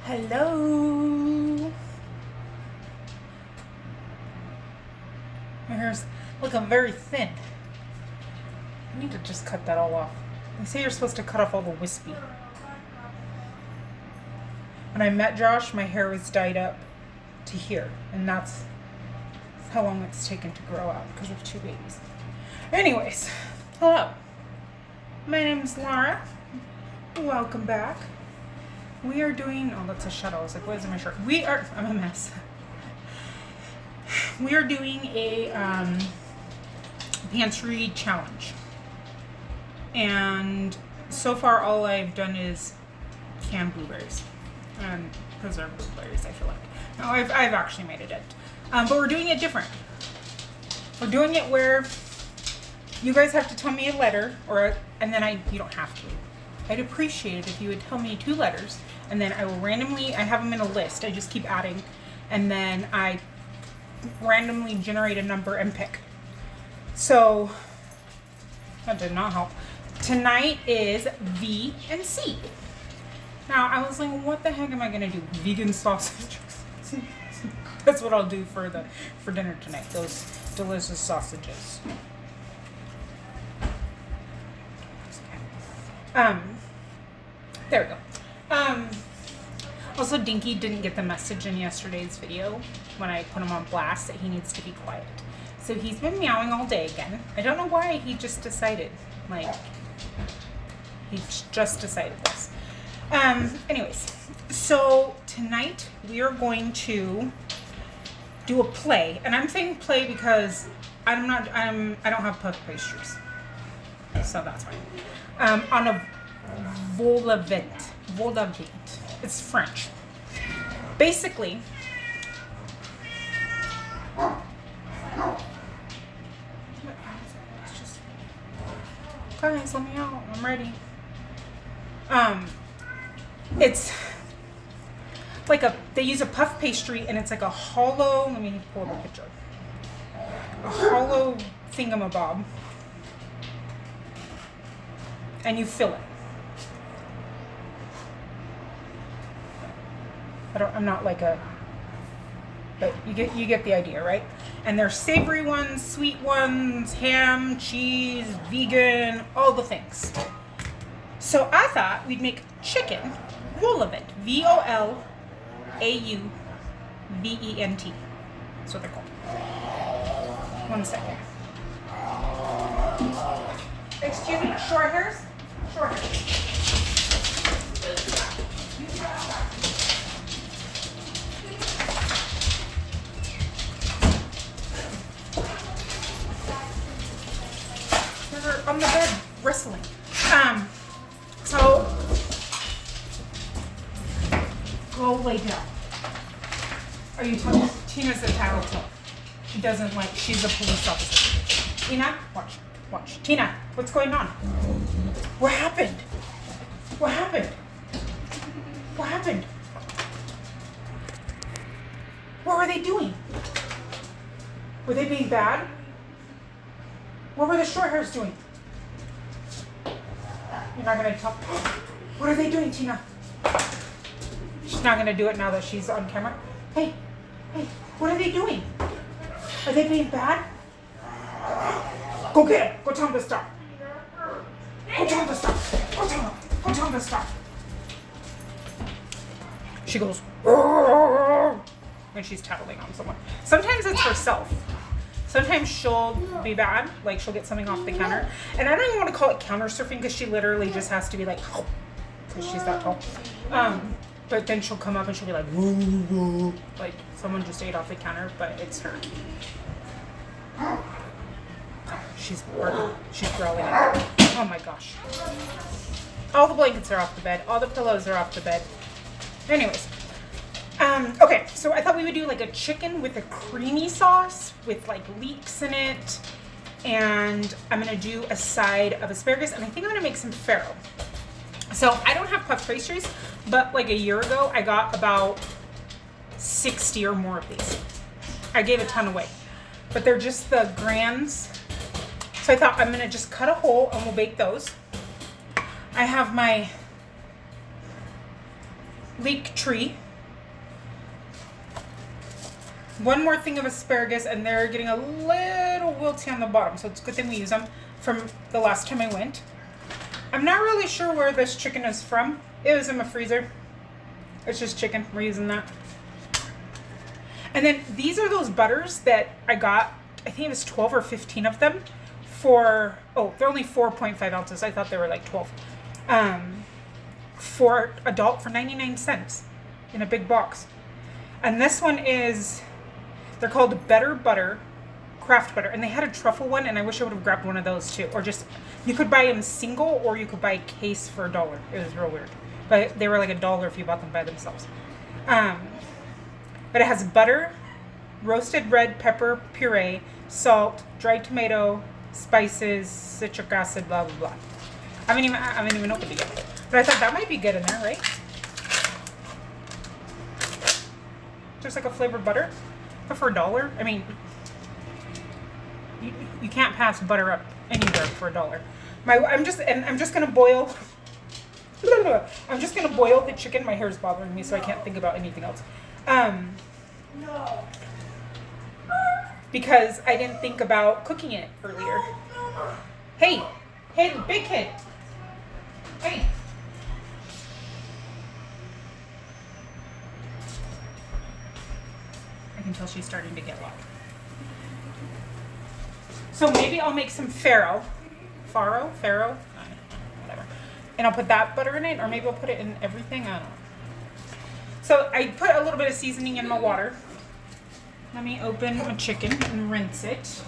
Hello. My hair's looking very thin. I need to just cut that all off. They say you're supposed to cut off all the wispy. When I met Josh, my hair was dyed up to here, and that's how long it's taken to grow out because of 2 babies. Anyways, hello. My name's Laura. Welcome back. We are doing, oh, that's a shadow. I was like, what is in my shirt? I'm a mess. We are doing a Pantry challenge. And so far, all I've done is canned blueberries and preserved blueberries, I feel like. No, I've actually made a dent. But we're doing it different. We're doing it where you guys have to tell me a letter, and then you don't have to. I'd appreciate it if you would tell me 2 letters, and then I will randomly, I have them in a list, I just keep adding, and then I randomly generate a number and pick. So, that did not help. Tonight is V and C. Now, I was like, what the heck am I going to do? Vegan sausages. That's what I'll do for dinner tonight, those delicious sausages. There we go. Also, Dinky didn't get the message in yesterday's video when I put him on blast that he needs to be quiet. So he's been meowing all day again. I don't know why he just decided, he just decided this. Anyways, so tonight we are going to do a play. And I'm saying play because I don't have puff pastries. So that's fine. On a vol au vent. It's French. Basically, guys, let me out. I'm ready. It's like they use a puff pastry, and it's like a hollow. Let me pull up a picture. A hollow thingamabob, and you fill it. I'm not like but you get the idea, right? And there's savory ones, sweet ones, ham, cheese, vegan, all the things. So I thought we'd make chicken vol au vent. VOLAUVENT. That's what they're called. 1 second. Excuse me, short hairs? Short hairs. On the bed wrestling. So go lay down. Are you talking? Tina's a tattletale. She doesn't like, she's a police officer. Tina, watch. Tina, what's going on? What happened? What happened? What happened? What were they doing? Were they being bad? What were the short hairs doing? You're not going to tell. What are they doing, Tina? She's not going to do it now that she's on camera. Hey, what are they doing? Are they being bad? Go get it. Go tell them to stop. Go tell them to stop. Go tell them to stop. She goes, when she's tattling on someone. Sometimes it's herself. Sometimes she'll be bad, like she'll get something off the counter. And I don't even want to call it counter surfing because she literally just has to be like, because she's that tall. But then she'll come up and she'll be like, woo, woo, like someone just ate off the counter, but it's her. She's growling. Oh my gosh. All the blankets are off the bed. All the pillows are off the bed. Anyways. Okay, so I thought we would do like a chicken with a creamy sauce with like leeks in it. And I'm going to do a side of asparagus. And I think I'm going to make some farro. So I don't have puff pastries, but like a year ago, I got about 60 or more of these. I gave a ton away. But they're just the grands. So I thought I'm going to just cut a hole and we'll bake those. I have my leek tree. One more thing of asparagus, and they're getting a little wilty on the bottom, so it's a good thing we use them from the last time I went. I'm not really sure where this chicken is from. It was in my freezer. It's just chicken. We're using that. And then these are those butters that I got. I think it was 12 or 15 of them for, oh, they're only 4.5 ounces. I thought they were like 12. For adult for 99 cents in a big box. And this one is, they're called Better Butter, Craft Butter. And they had a truffle one, and I wish I would have grabbed one of those too. Or just, you could buy them single, or you could buy a case for $1. It was real weird. But they were like $1 if you bought them by themselves. But it has butter, roasted red pepper puree, salt, dried tomato, spices, citric acid, blah, blah, blah. I haven't even opened it yet. But I thought that might be good in there, right? Just like a flavored butter. But for $1, I mean, you can't pass butter up anywhere for $1. I'm just gonna boil. I'm just gonna boil the chicken. My hair is bothering me, so I can't think about anything else. No. Because I didn't think about cooking it earlier. Hey, big kid. Hey. I can tell she's starting to get loud. So maybe I'll make some farro, whatever. And I'll put that butter in it, or maybe I'll put it in everything, I don't know. So I put a little bit of seasoning in my water. Let me open my chicken and rinse it.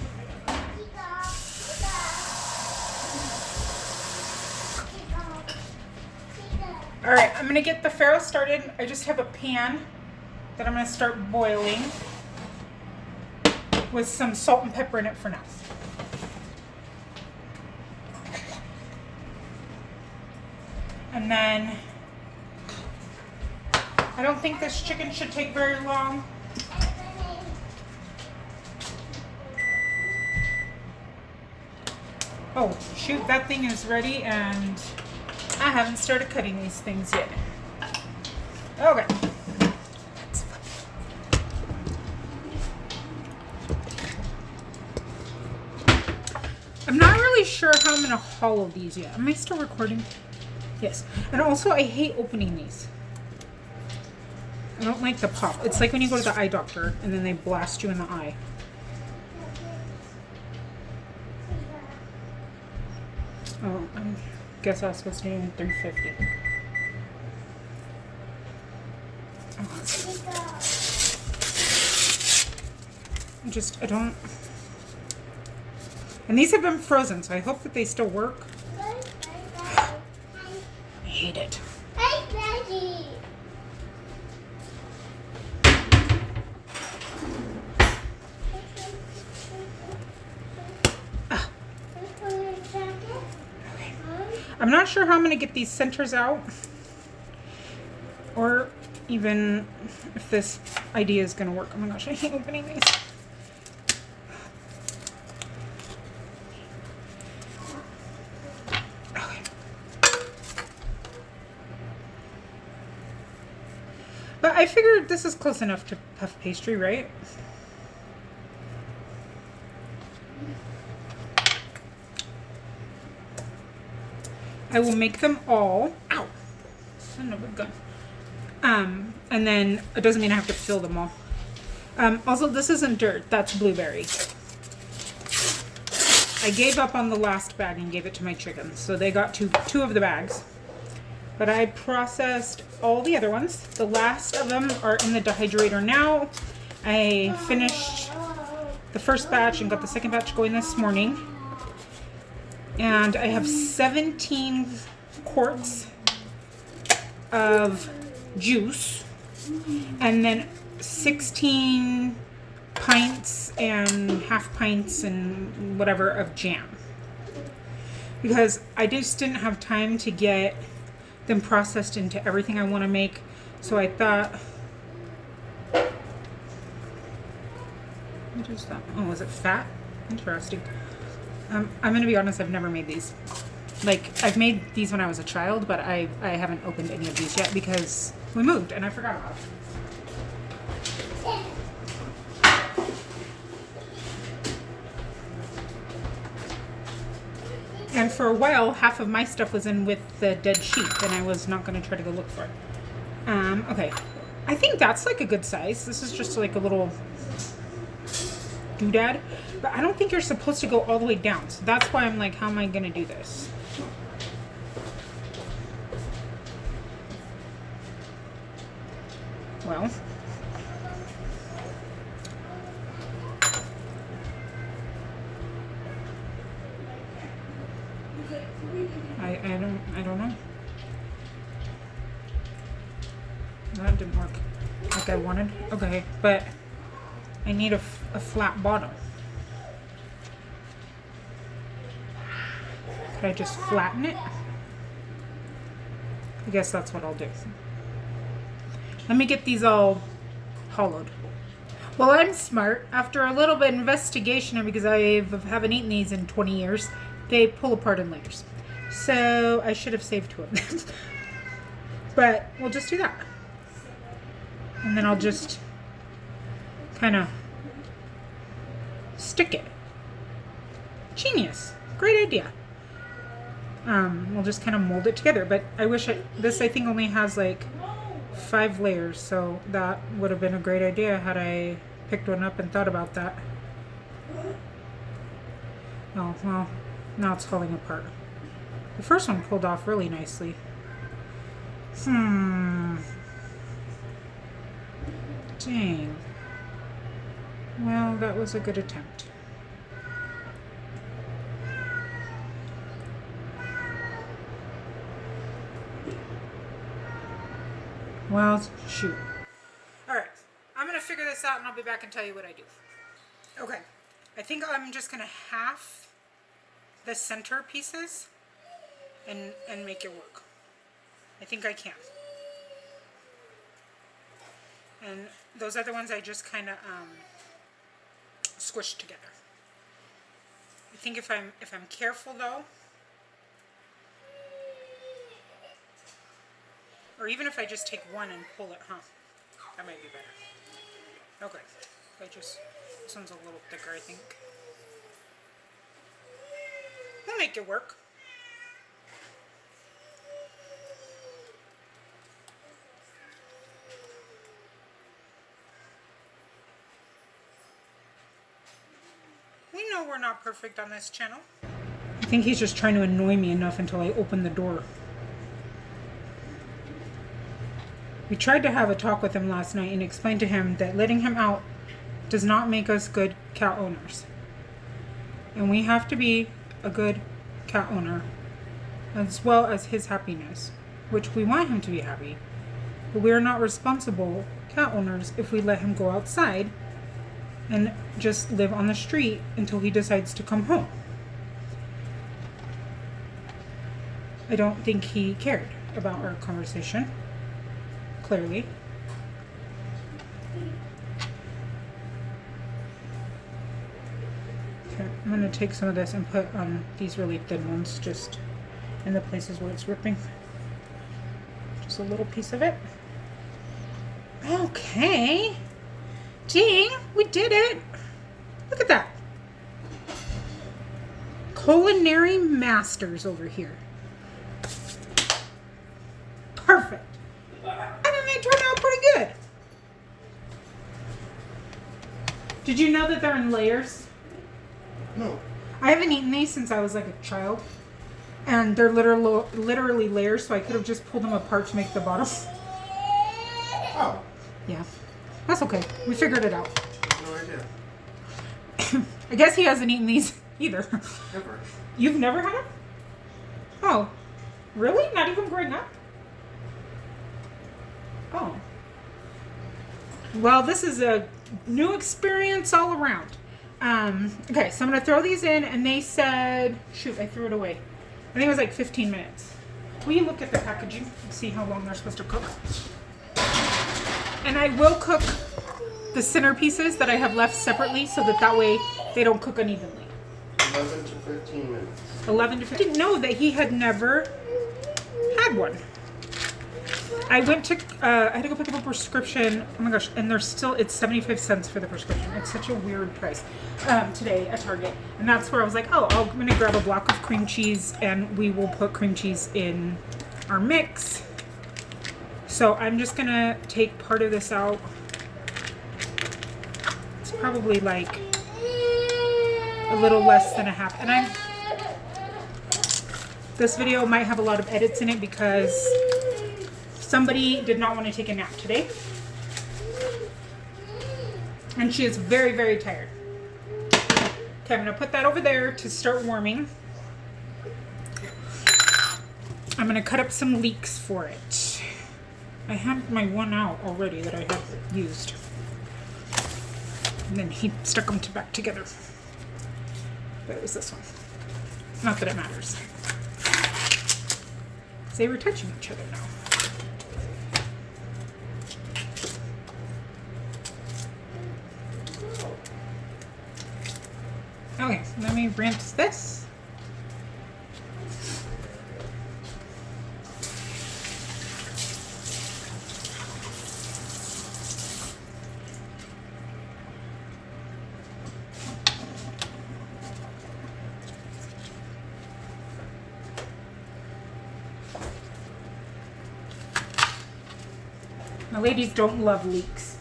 All right, I'm gonna get the farro started. I just have a pan that I'm gonna start boiling with some salt and pepper in it for now. And then, I don't think this chicken should take very long. Oh, shoot, that thing is ready, and I haven't started cutting these things yet. Okay. I'm not really sure how I'm going to hollow these yet. Am I still recording? Yes. And also, I hate opening these. I don't like the pop. It's like when you go to the eye doctor and then they blast you in the eye. Oh, I guess I was supposed to do $3.50. I don't. And these have been frozen, so I hope that they still work. I hate it. I'm not sure how I'm going to get these centers out, or even if this idea is going to work. Oh my gosh, I hate opening these. Okay. But I figured this is close enough to puff pastry, right? I will make them all. Ow! Son of a gun. And then it doesn't mean I have to fill them all. Also, this isn't dirt. That's blueberry. I gave up on the last bag and gave it to my chickens, so they got two of the bags. But I processed all the other ones. The last of them are in the dehydrator now. I finished the first batch and got the second batch going this morning. And I have 17 quarts of juice, and then 16 pints and half pints and whatever of jam. Because I just didn't have time to get them processed into everything I want to make. So I thought, what is that? Oh, is it fat? Interesting. I'm going to be honest, I've never made these. Like, I've made these when I was a child, but I haven't opened any of these yet because we moved and I forgot about it. And for a while, half of my stuff was in with the dead sheep, and I was not going to try to go look for it. Okay. I think that's like a good size. This is just like a little doodad. But I don't think you're supposed to go all the way down. So that's why I'm like, how am I going to do this? Well. I don't know. That didn't work like I wanted. Okay, but I need a flat bottom. Could I just flatten it? I guess that's what I'll do. Let me get these all hollowed. Well, I'm smart. After a little bit of investigation, and because I haven't eaten these in 20 years, they pull apart in layers. So I should have saved two of them. But we'll just do that. And then I'll just kind of stick it. Genius. Great idea. We'll just kind of mold it together. But I wish this I think only has like 5 layers. So that would have been a great idea had I picked one up and thought about that. Oh, well, now it's falling apart. The first one pulled off really nicely. Dang. Well, that was a good attempt. Well, shoot. Alright, I'm going to figure this out and I'll be back and tell you what I do. Okay, I think I'm just going to half the center pieces and make it work. I think I can. And those other ones I just kind of squished together. I think if I'm careful though, or even if I just take one and pull it, that might be better. Okay, this one's a little thicker, I think. We'll make it work. We know we're not perfect on this channel. I think he's just trying to annoy me enough until I open the door. We tried to have a talk with him last night and explained to him that letting him out does not make us good cat owners. And we have to be a good cat owner as well as his happiness, which we want him to be happy. But we are not responsible cat owners if we let him go outside and just live on the street until he decides to come home. I don't think he cared about our conversation, clearly. Okay, I'm gonna take some of this and put on these really thin ones, just in the places where it's ripping. Just a little piece of it. Okay. Dang, we did it. Look at that. Culinary masters over here. Perfect. I think they turned out pretty good. Did you know that they're in layers? No. I haven't eaten these since I was like a child. And they're literally layers, so I could have just pulled them apart to make the bottom. Oh. Yeah. That's okay. We figured it out. No idea. I guess he hasn't eaten these either. Never. You've never had them? Oh. Really? Not even growing up? Oh. Well, this is a new experience all around. Okay, so I'm going to throw these in, and they said... Shoot, I threw it away. I think it was like 15 minutes. Will you look at the packaging and see how long they're supposed to cook? And I will cook the center pieces that I have left separately so that way they don't cook unevenly. 11 to 15 minutes. 11 to 15. I didn't know that he had never had one. I went to, I had to go pick up a prescription. Oh my gosh, and it's 75 cents for the prescription. It's such a weird price today at Target. And that's where I was like, oh, I'm gonna grab a block of cream cheese and we will put cream cheese in our mix. So I'm just gonna take part of this out. It's probably like a little less than a half. And this video might have a lot of edits in it because somebody did not want to take a nap today. And she is very, very tired. Okay, I'm going to put that over there to start warming. I'm going to cut up some leeks for it. I had my one out already that I had used. And then he stuck them back together. But it was this one. Not that it matters. They were touching each other now. Okay, let me rinse this. My ladies don't love leeks,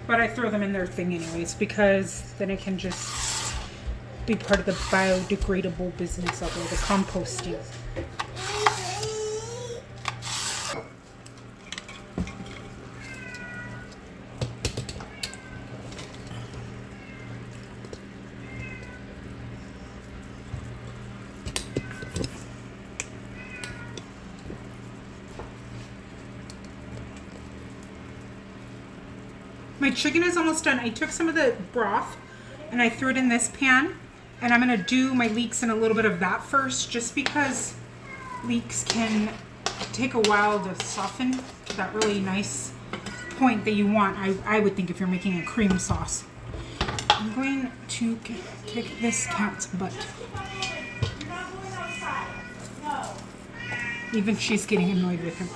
but I throw them in their thing anyways because then it can just be part of the biodegradable business of it, the composting. My chicken is almost done. I took some of the broth and I threw it in this pan, and I'm gonna do my leeks in a little bit of that first, just because leeks can take a while to soften to that really nice point that you want, I would think, if you're making a cream sauce. I'm going to kick this cat's butt. Even she's getting annoyed with him.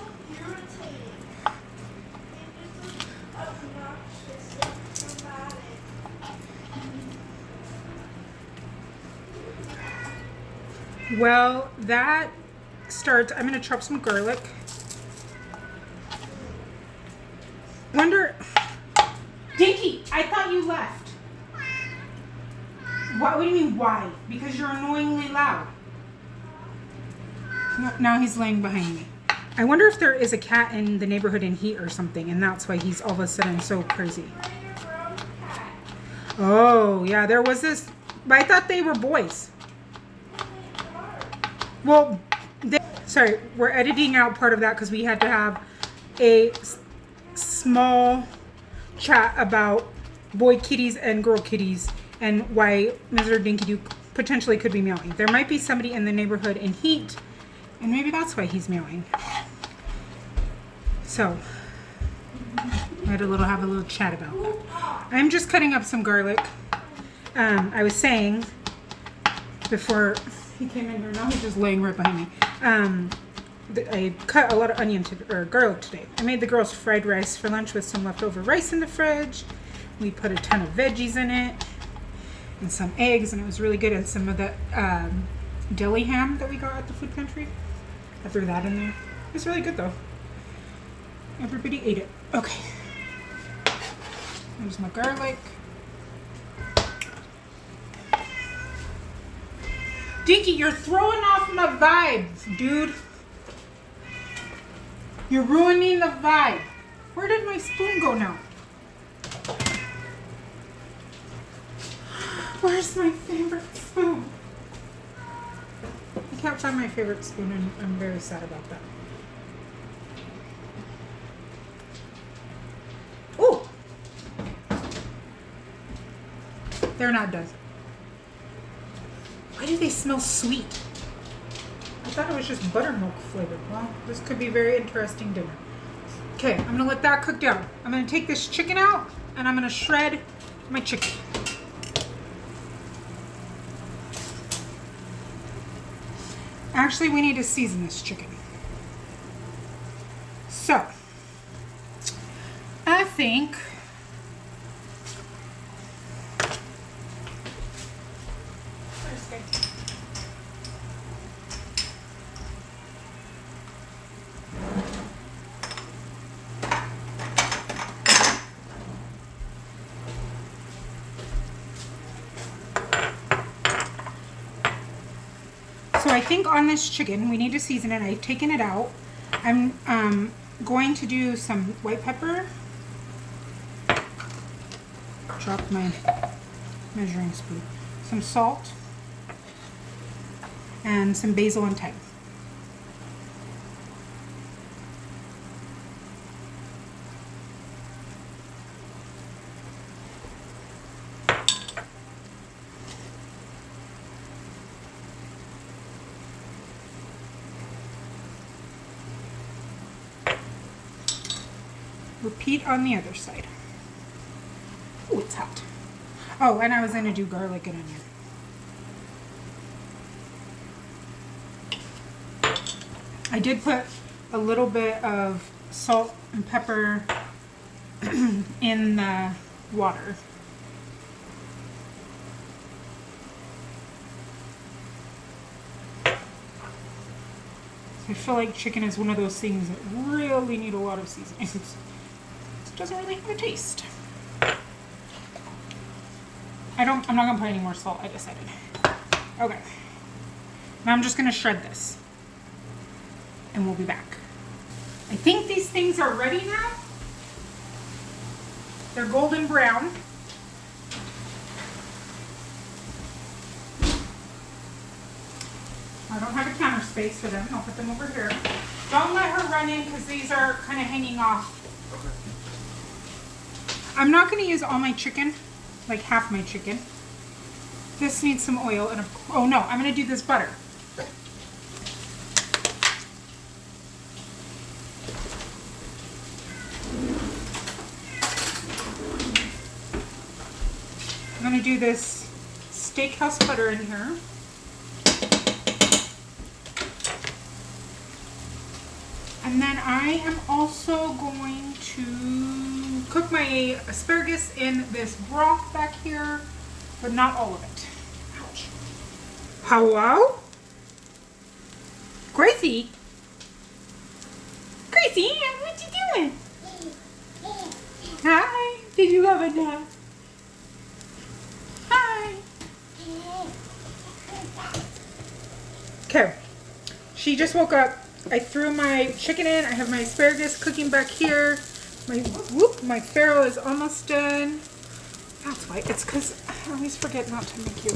Well, that starts, I'm going to chop some garlic. Wonder, Dinky, I thought you left. What do you mean, why? Because you're annoyingly loud. Now he's laying behind me. I wonder if there is a cat in the neighborhood in heat or something, and that's why he's all of a sudden so crazy. Oh, yeah, there was this, but I thought they were boys. Well, sorry, we're editing out part of that because we had to have a small chat about boy kitties and girl kitties and why Mr. Dinky Doo potentially could be meowing. There might be somebody in the neighborhood in heat, and maybe that's why he's meowing. So, we had to have a little chat about that. I'm just cutting up some garlic. I was saying before he came in here, now he's just laying right behind me. I cut a lot of garlic today. I made the girls fried rice for lunch with some leftover rice in the fridge. We put a ton of veggies in it and some eggs, and it was really good. And some of the deli ham that we got at the food pantry, I threw that in there. It was really good though. Everybody ate it. Okay. There's my garlic. Dinky, you're throwing off my vibes, dude. You're ruining the vibe. Where did my spoon go now? Where's my favorite spoon? I can't find my favorite spoon, and I'm very sad about that. Ooh! They're not done. Why do they smell sweet? I thought it was just buttermilk flavored. Well, this could be a very interesting dinner. Okay, I'm gonna let that cook down. I'm gonna take this chicken out and I'm gonna shred my chicken. Actually, we need to season this chicken. think I think on this chicken, we need to season it. I've taken it out. I'm going to do some white pepper. Drop my measuring spoon. Some salt. And some basil and thyme. Repeat on the other side. Oh, it's hot. Oh, and I was going to do garlic and onion. I did put a little bit of salt and pepper in the water. I feel like chicken is one of those things that really need a lot of seasonings. It doesn't really have a taste. I'm not gonna put any more salt, I decided. Okay. Now I'm just gonna shred this. And we'll be back. I think these things are ready now. They're golden brown. I don't have a counter space for them. I'll put them over here. Don't let her run in because these are kind of hanging off. Okay. I'm not going to use all my chicken, like half my chicken. This needs some oil and oh no, I'm going to do this butter. I'm going to do this steakhouse butter in here. And then I am also going to cook my asparagus in this broth back here, but not all of it. Ouch. Hello? Gracie? Gracie, what you doing? Hi. Did you have a nap? Hi. Okay. She just woke up. I threw my chicken in. I have my asparagus cooking back here. My farro is almost done. That's why. It's because I always forget not to make you.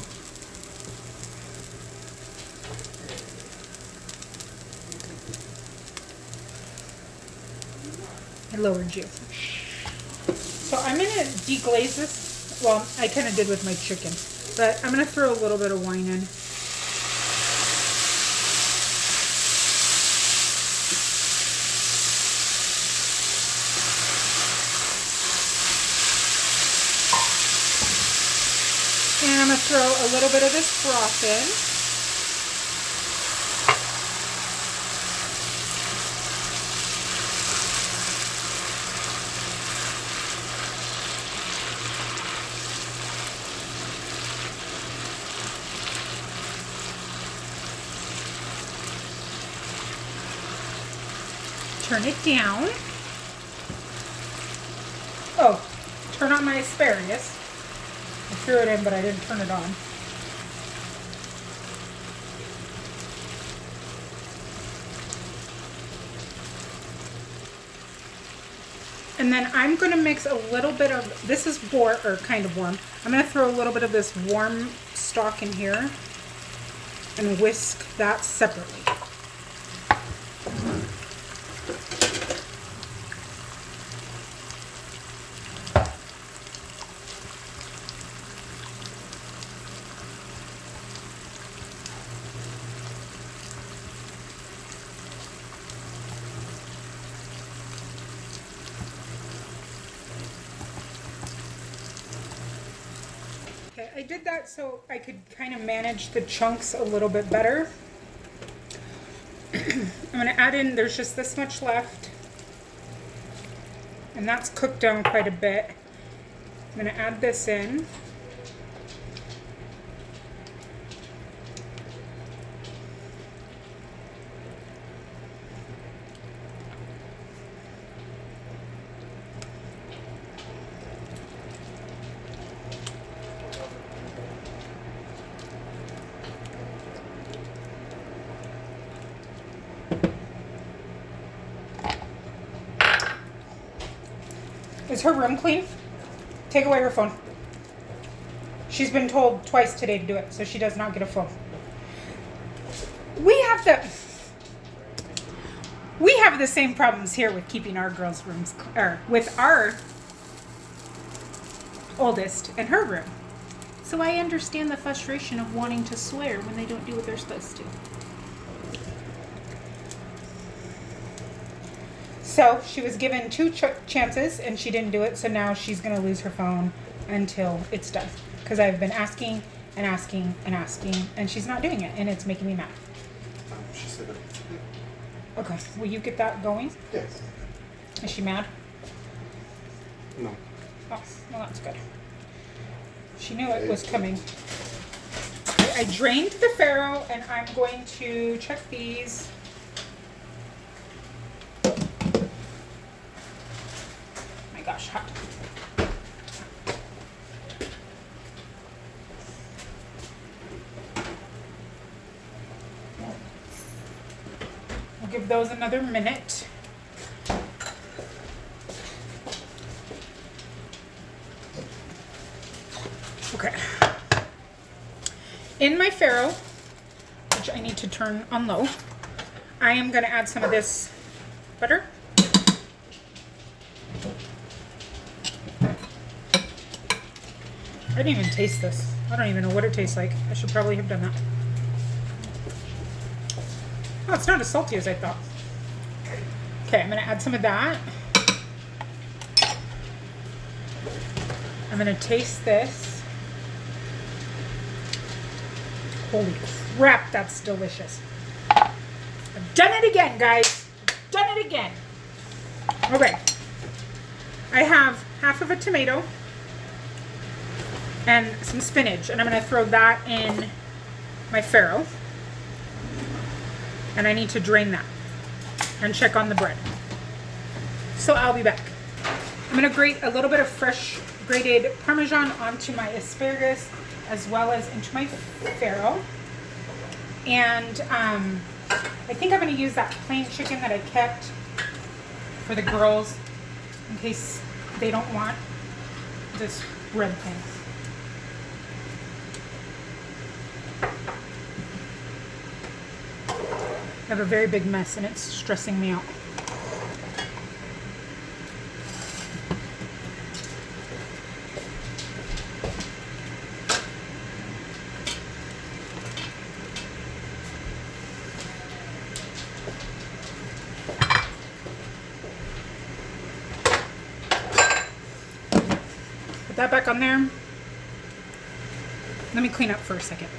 I lowered you. So I'm going to deglaze this. Well, I kind of did with my chicken. But I'm going to throw a little bit of wine in. And I'm going to throw a little bit of this broth in. Turn it down. Oh, turn on my asparagus. I threw it in, but I didn't turn it on. And then I'm going to mix a little bit of, this is warm, or kind of warm. I'm going to throw a little bit of this warm stock in here and whisk that separately. Okay, I did that so I could kind of manage the chunks a little bit better. I'm going to add in, there's just this much left. And that's cooked down quite a bit. I'm gonna add this in. Is her room clean? Take away her phone. She's been told twice today to do it, so she does not get a phone. We have the same problems here with keeping our girls' rooms, or with our oldest in her room. So I understand the frustration of wanting to swear when they don't do what they're supposed to. So she was given 2 chances and she didn't do it, so now she's going to lose her phone until it's done. Because I've been asking and asking and asking, and she's not doing it, and it's making me mad. She said it. Okay, will you get that going? Yes. Is she mad? No. Oh, well, that's good. She knew it was coming. Okay, I drained the farro, and I'm going to check these. My gosh, hot. We'll give those another minute. Okay. In my farro, which I need to turn on low, I am going to add some of this butter. I didn't even taste this. I don't even know what it tastes like. I should probably have done that. Oh, it's not as salty as I thought. Okay, I'm going to add some of that. I'm going to taste this. Holy crap, that's delicious. I've done it again, guys. I've done it again. Okay. I have half of a tomato and some spinach, and I'm going to throw that in my farro. And I need to drain that and check on the bread. So I'll be back. I'm going to grate a little bit of fresh grated Parmesan onto my asparagus as well as into my farro. And I think I'm going to use that plain chicken that I kept for the girls in case they don't want this bread thing. I have a very big mess and it's stressing me out. Put that back on there. Let me clean up for a second.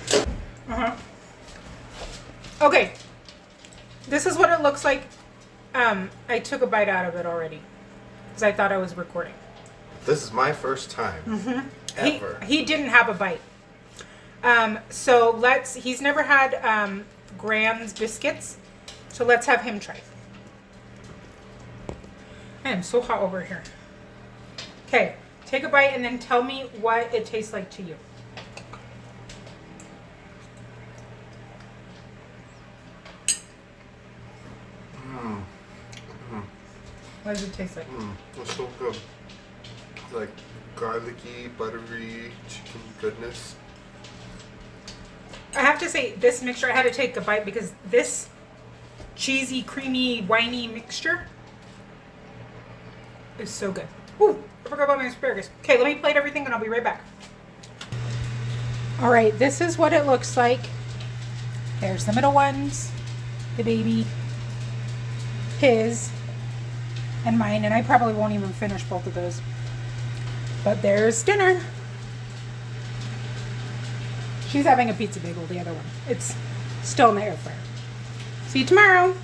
Okay. This is what it looks like. I took a bite out of it already because I thought I was recording. This is my first time ever. He didn't have a bite. So he's never had Grand's biscuits. So let's have him try. I am so hot over here. Okay, take a bite and then tell me what it tastes like to you. What does it taste like? It's so good. It's like garlicky, buttery chicken goodness. I have to say, this mixture, I had to take a bite because this cheesy, creamy, winey mixture is so good. Ooh, I forgot about my asparagus. Okay, let me plate everything and I'll be right back. All right, this is what it looks like. There's the middle ones, the baby, his, and mine, and I probably won't even finish both of those. But there's dinner. She's having a pizza bagel, the other one. It's still in the air fryer. See you tomorrow.